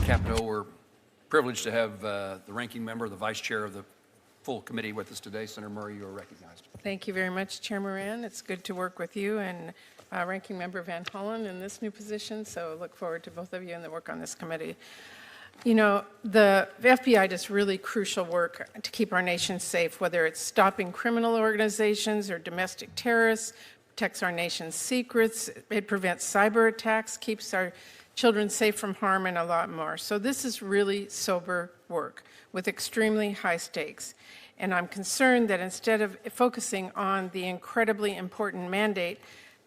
Capito, we're privileged to have the ranking member, the vice chair of the full committee with us today. Senator Murray, you are recognized. Thank you very much, Chair Moran. It's good to work with you and Ranking Member Van Hollen in this new position, so look forward to both of you and the work on this committee. You know, the FBI does really crucial work to keep our nation safe, whether it's stopping criminal organizations or domestic terrorists, protects our nation's secrets, it prevents cyber attacks, keeps our children safe from harm, and a lot more. So this is really sober work with extremely high stakes. And I'm concerned that instead of focusing on the incredibly important mandate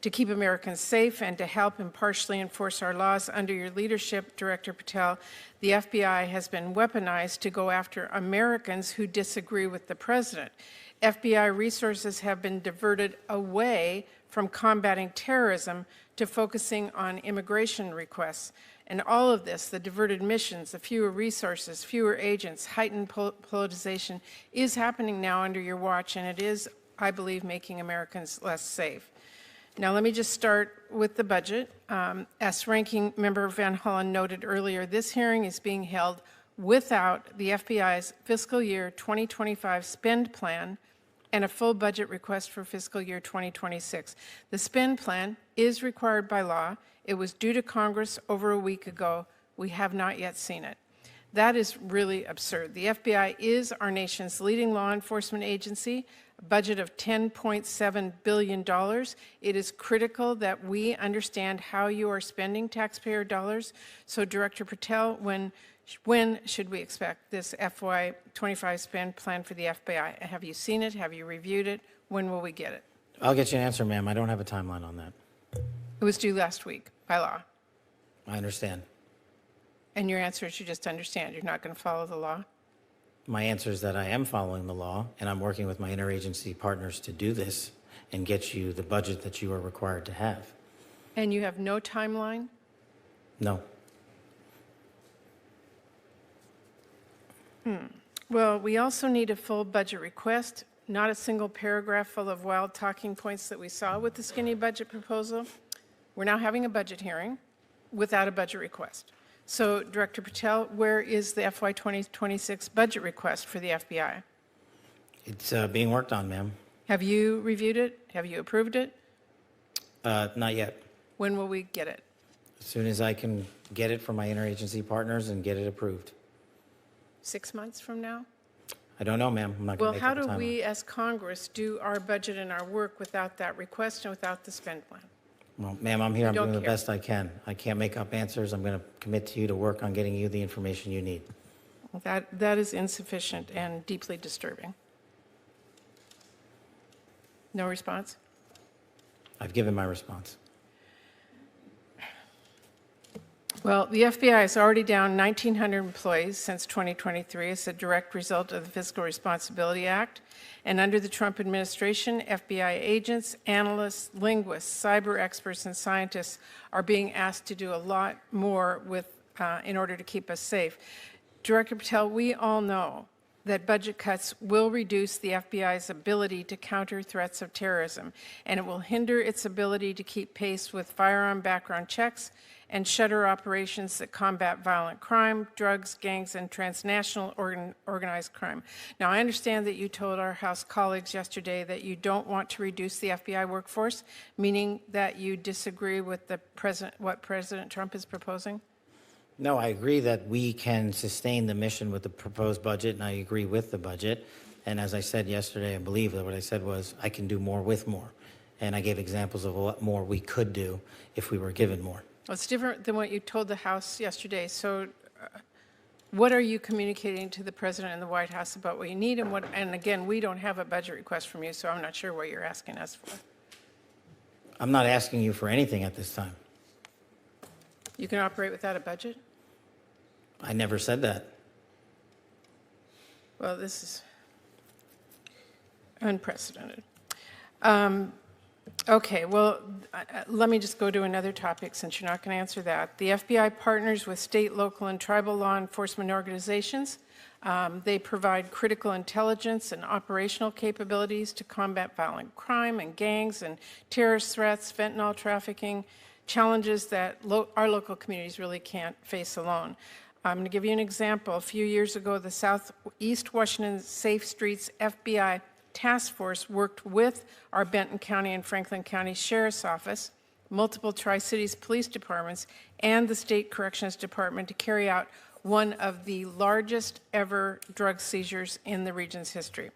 to keep Americans safe and to help impartially enforce our laws under your leadership, Director Patel, the FBI has been weaponized to go after Americans who disagree with the president. FBI resources have been diverted away from combating terrorism to focusing on immigration requests. And all of this, the diverted missions, the fewer resources, fewer agents, heightened politicization, is happening now under your watch, and it is, I believe, making Americans less safe. Now, let me just start with the budget. As Ranking Member Van Hollen noted earlier, this hearing is being held without the FBI's fiscal year 2025 spend plan and a full budget request for fiscal year 2026. The spend plan is required by law. It was due to Congress over a week ago. We have not yet seen it. That is really absurd. The FBI is our nation's leading law enforcement agency, a budget of $10.7 billion. It is critical that we understand how you are spending taxpayer dollars. So, Director Patel, when should we expect this FY25 spend plan for the FBI? Have you seen it? Have you reviewed it? When will we get it? I'll get you an answer, ma'am. I don't have a timeline on that. It was due last week by law. I understand. And your answer is you just understand. You're not going to follow the law? My answer is that I am following the law, and I'm working with my interagency partners to do this and get you the budget that you are required to have. And you have no timeline? No. Well, we also need a full budget request, not a single paragraph full of wild talking points that we saw with the skinny budget proposal. We're now having a budget hearing without a budget request. So, Director Patel, where is the FY 2026 budget request for the FBI? It's being worked on, ma'am. Have you reviewed it? Have you approved it? Not yet. When will we get it? As soon as I can get it from my interagency partners and get it approved. 6 months from now? I don't know, ma'am. I'm not going to Well, make up a how do timeline. we as Congress do our budget and our work without that request and without the spend plan? Well, ma'am, I'm here. I'm don't doing the care. best I can. I can't make up answers. I'm going to commit to you to work on getting you the information you need. That is insufficient and deeply disturbing. No response? I've given my response. Well, the FBI is already down 1,900 employees since 2023 as a direct result of the Fiscal Responsibility Act. And under the Trump administration, FBI agents, analysts, linguists, cyber experts, and scientists are being asked to do a lot more in order to keep us safe. Director Patel, we all know that budget cuts will reduce the FBI's ability to counter threats of terrorism, and it will hinder its ability to keep pace with firearm background checks and shutter operations that combat violent crime, drugs, gangs, and transnational organized crime. Now, I understand that you told our House colleagues yesterday that you don't want to reduce the FBI workforce, meaning that you disagree with what President Trump is proposing? No, I agree that we can sustain the mission with the proposed budget, and I agree with the budget. And as I said yesterday, I believe that what I said was I can do more with more. And I gave examples of what more we could do if we were given more. Well, it's different than what you told the House yesterday. So what are you communicating to the President and the White House about what you need? And again, we don't have a budget request from you, so I'm not sure what you're asking us for. I'm not asking you for anything at this time. You can operate without a budget? I never said that. Well, this is unprecedented. Okay, well, let me just go to another topic since you're not going to answer that. The FBI partners with state, local, and tribal law enforcement organizations. They provide critical intelligence and operational capabilities to combat violent crime and gangs and terrorist threats, fentanyl trafficking, challenges that our local communities really can't face alone. I'm going to give you an example. A few years ago, the Southeast Washington Safe Streets FBI Task Force worked with our Benton County and Franklin County Sheriff's Office, multiple Tri-Cities Police Departments, and the State Corrections Department to carry out one of the largest ever drug seizures in the region's history.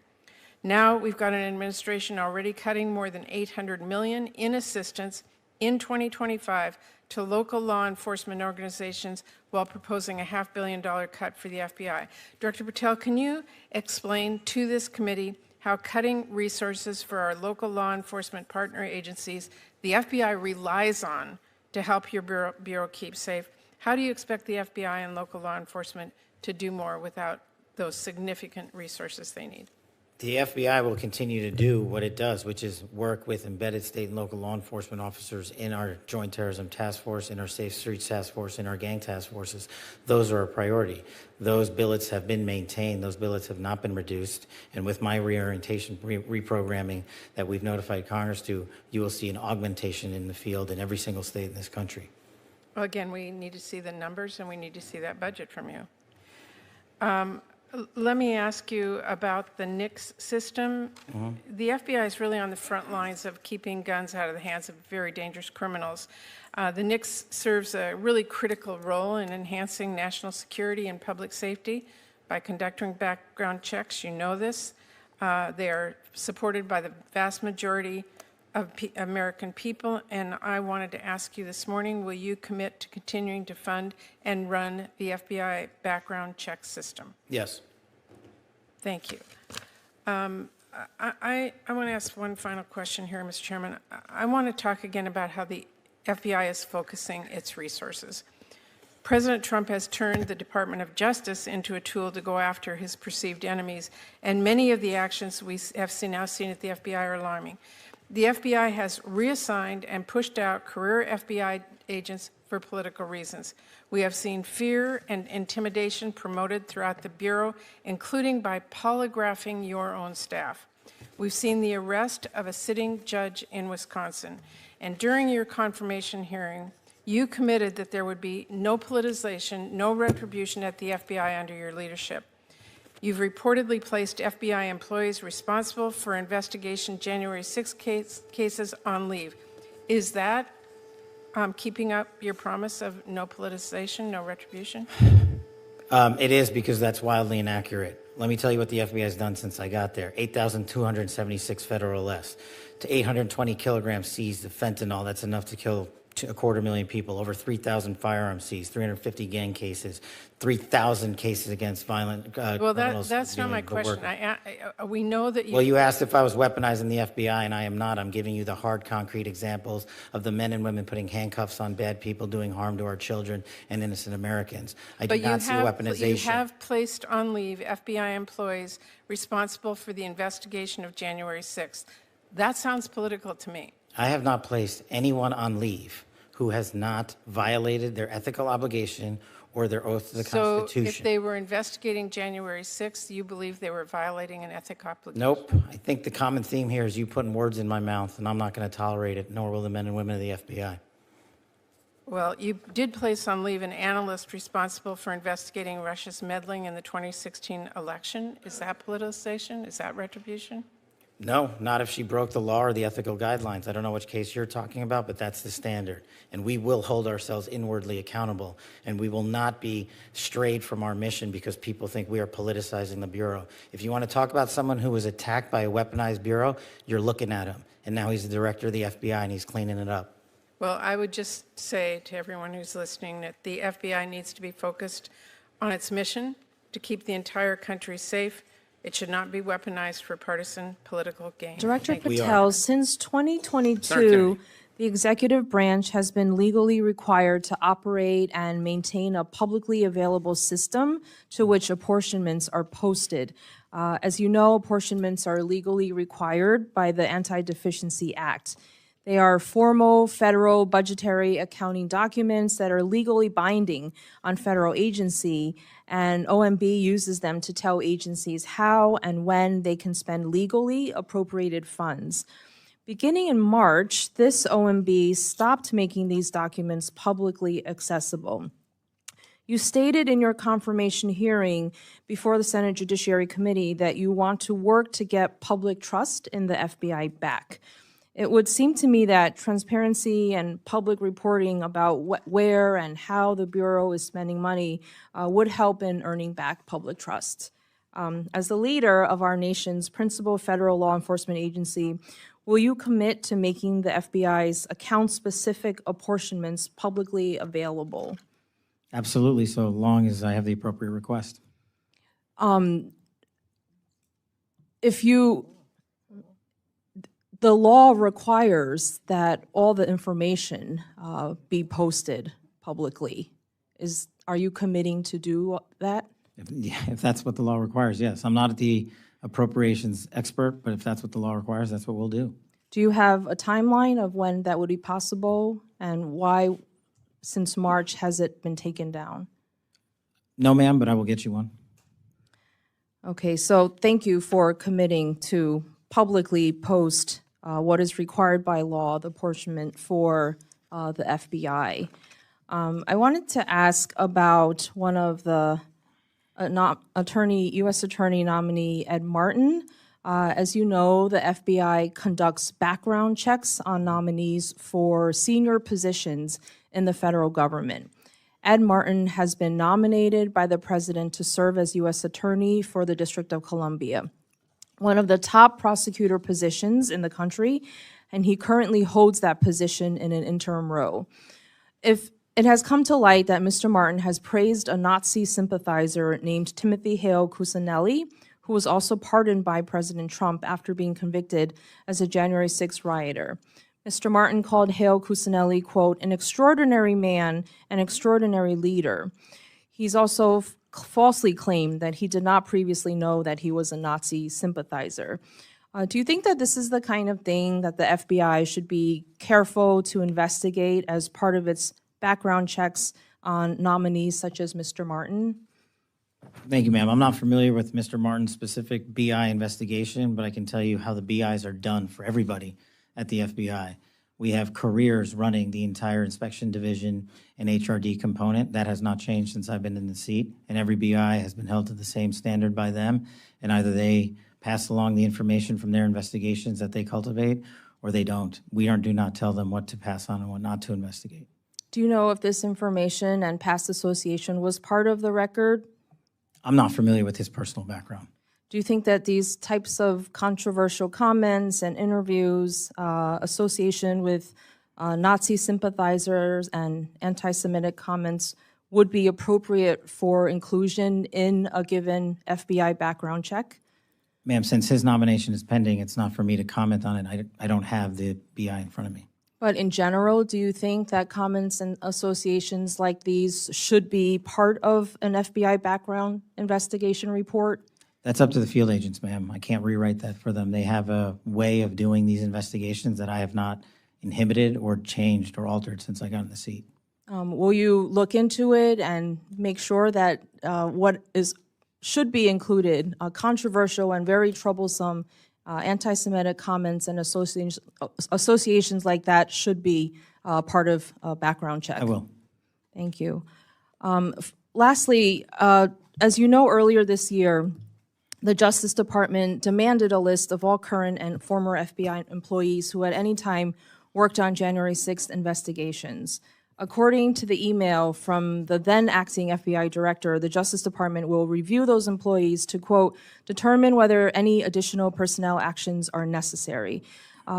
Now we've got an administration already cutting more than $800 million in assistance in 2025 to local law enforcement organizations while proposing a $500 million cut for the FBI. Director Patel, can you explain to this committee how cutting resources for our local law enforcement partner agencies the FBI relies on to help your bureau keep safe, how do you expect the FBI and local law enforcement to do more without those significant resources they need? The FBI will continue to do what it does, which is work with embedded state and local law enforcement officers in our Joint Terrorism Task Force, in our Safe Streets Task Force, in our gang task forces. Those are a priority. Those billets have been maintained. Those billets have not been reduced. And with my reorientation, reprogramming that we've notified Congress to, you will see an augmentation in the field in every single state in this country. Well, again, we need to see the numbers and we need to see that budget from you. Let me ask you about the NICS system. The FBI is really on the front lines of keeping guns out of the hands of very dangerous criminals. The NICS serves a really critical role in enhancing national security and public safety by conducting background checks. You know this. They are supported by the vast majority of American people, and I wanted to ask you this morning, will you commit to continuing to fund and run the FBI background check system? Yes. Thank you. I want to ask one final question here, Mr. Chairman. I want to talk again about how the FBI is focusing its resources. President Trump has turned the Department of Justice into a tool to go after his perceived enemies, and many of the actions we have now seen at the FBI are alarming. The FBI has reassigned and pushed out career FBI agents for political reasons. We have seen fear and intimidation promoted throughout the Bureau, including by polygraphing your own staff. We've seen the arrest of a sitting judge in Wisconsin. And during your confirmation hearing, you committed that there would be no politicization, no retribution at the FBI under your leadership. You've reportedly placed FBI employees responsible for investigation January 6 cases on leave. Is that keeping up your promise of no politicization, no retribution? It is, because that's wildly inaccurate. Let me tell you what the FBI has done since I got there. 8,276 federal arrests, to 820 kilograms seized of fentanyl. That's enough to kill 250,000 people. Over 3,000 firearms seized, 350 gang cases, 3,000 cases against violent Well, criminals. that's not my question. We know that you... Well, you asked if I was weaponizing the FBI, and I am not. I'm giving you the hard, concrete examples of the men and women putting handcuffs on bad people, doing harm to our children and innocent Americans. I do not see weaponization. You have placed on leave FBI employees responsible for the investigation of January 6th. That sounds political to me. I have not placed anyone on leave who has not violated their ethical obligation or their oath to the Constitution. So if they were investigating January 6th, you believe they were violating an ethical obligation? Nope. I think the common theme here is you putting words in my mouth, and I'm not going to tolerate it, nor will the men and women of the FBI. Well, you did place on leave an analyst responsible for investigating Russia's meddling in the 2016 election. Is that politicization? Is that retribution? No, not if she broke the law or the ethical guidelines. I don't know which case you're talking about, but that's the standard. And we will hold ourselves inwardly accountable, and we will not be strayed from our mission because people think we are politicizing the Bureau. If you want to talk about someone who was attacked by a weaponized Bureau, you're looking at him. And now he's the director of the FBI, and he's cleaning it up. Well, I would just say to everyone who's listening that the FBI needs to be focused on its mission to keep the entire country safe. It should not be weaponized for partisan political gain. Director Thank you. Patel, since Senator 2022, Kennedy. the executive branch has been legally required to operate and maintain a publicly available system to which apportionments are posted. As you know, apportionments are legally required by the Anti-Deficiency Act. They are formal federal budgetary accounting documents that are legally binding on federal agency, and OMB uses them to tell agencies how and when they can spend legally appropriated funds. Beginning in March, this OMB stopped making these documents publicly accessible. You stated in your confirmation hearing before the Senate Judiciary Committee that you want to work to get public trust in the FBI back. It would seem to me that transparency and public reporting about where and how the Bureau is spending money would help in earning back public trust. As the leader of our nation's principal federal law enforcement agency, will you commit to making the FBI's account-specific apportionments publicly available? Absolutely, so long as I have the appropriate request. The law requires that all the information be posted publicly. Are you committing to do that? If that's what the law requires, yes. I'm not the appropriations expert, but if that's what the law requires, that's what we'll do. Do you have a timeline of when that would be possible, and why, since March, has it been taken down? No, ma'am, but I will get you one. Okay, so thank you for committing to publicly post what is required by law, the apportionment for the FBI. I wanted to ask about one of the U.S. Attorney nominee Ed Martin. As you know, the FBI conducts background checks on nominees for senior positions in the federal government. Ed Martin has been nominated by the president to serve as U.S. Attorney for the District of Columbia, one of the top prosecutor positions in the country, and he currently holds that position in an interim role. If it has come to light that Mr. Martin has praised a Nazi sympathizer named Timothy Hale Cuccinelli, who was also pardoned by President Trump after being convicted as a January 6 rioter. Mr. Martin called Hale Cuccinelli, quote, an extraordinary man, an extraordinary leader. He's also falsely claimed that he did not previously know that he was a Nazi sympathizer. Do you think that this is the kind of thing that the FBI should be careful to investigate as part of its background checks on nominees such as Mr. Martin? Thank you, ma'am. I'm not familiar with Mr. Martin's specific BI investigation, but I can tell you how the BIs are done for everybody at the FBI. We have careers running the entire inspection division and HRD component. That has not changed since I've been in the seat, and every BI has been held to the same standard by them, and either they pass along the information from their investigations that they cultivate, or they don't. We do not tell them what to pass on and what not to investigate. Do you know if this information and past association was part of the record? I'm not familiar with his personal background. Do you think that these types of controversial comments and interviews, association with Nazi sympathizers and anti-Semitic comments would be appropriate for inclusion in a given FBI background check? Ma'am, since his nomination is pending, it's not for me to comment on it. I don't have the BI in front of me. But in general, do you think that comments and associations like these should be part of an FBI background investigation report? That's up to the field agents, ma'am. I can't rewrite that for them. They have a way of doing these investigations that I have not inhibited or changed or altered since I got in the seat. Will you look into it and make sure that should be included, controversial and very troublesome anti-Semitic comments and associations like that should be part of a background check? I will. Thank you. Lastly, as you know, earlier this year, the Justice Department demanded a list of all current and former FBI employees who at any time worked on January 6th investigations. According to the email from the then acting FBI director, the Justice Department will review those employees to, quote, determine whether any additional personnel actions are necessary.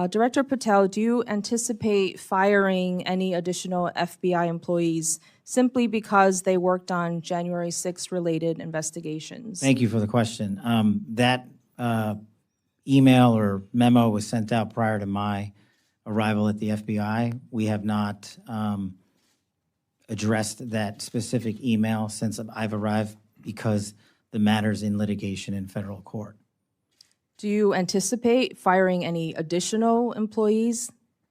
Director Patel, do you anticipate firing any additional FBI employees simply because they worked on January 6th related investigations? Thank you for the question. That email or memo was sent out prior to my arrival at the FBI. We have not addressed that specific email since I've arrived because the matter's in litigation in federal court. Do you anticipate firing any additional employees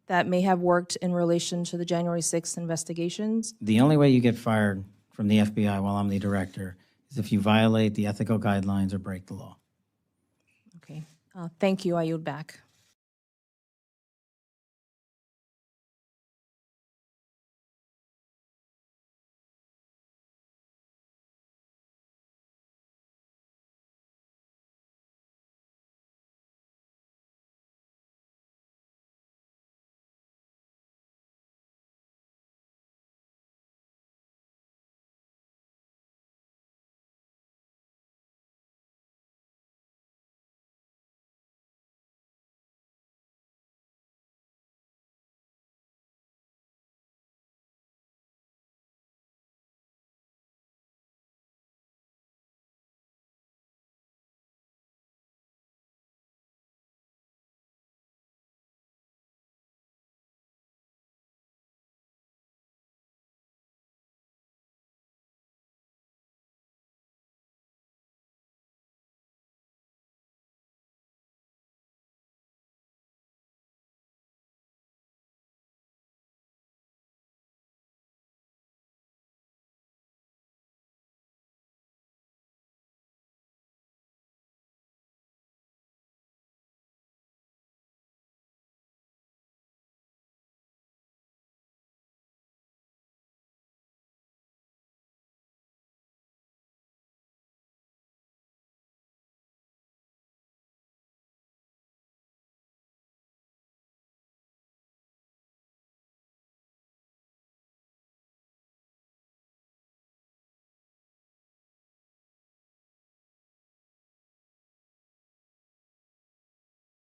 that may have worked in relation to the January 6th investigations? The only way you get fired from the FBI while I'm the director is if you violate the ethical guidelines or break the law. Okay. Thank you. I yield back.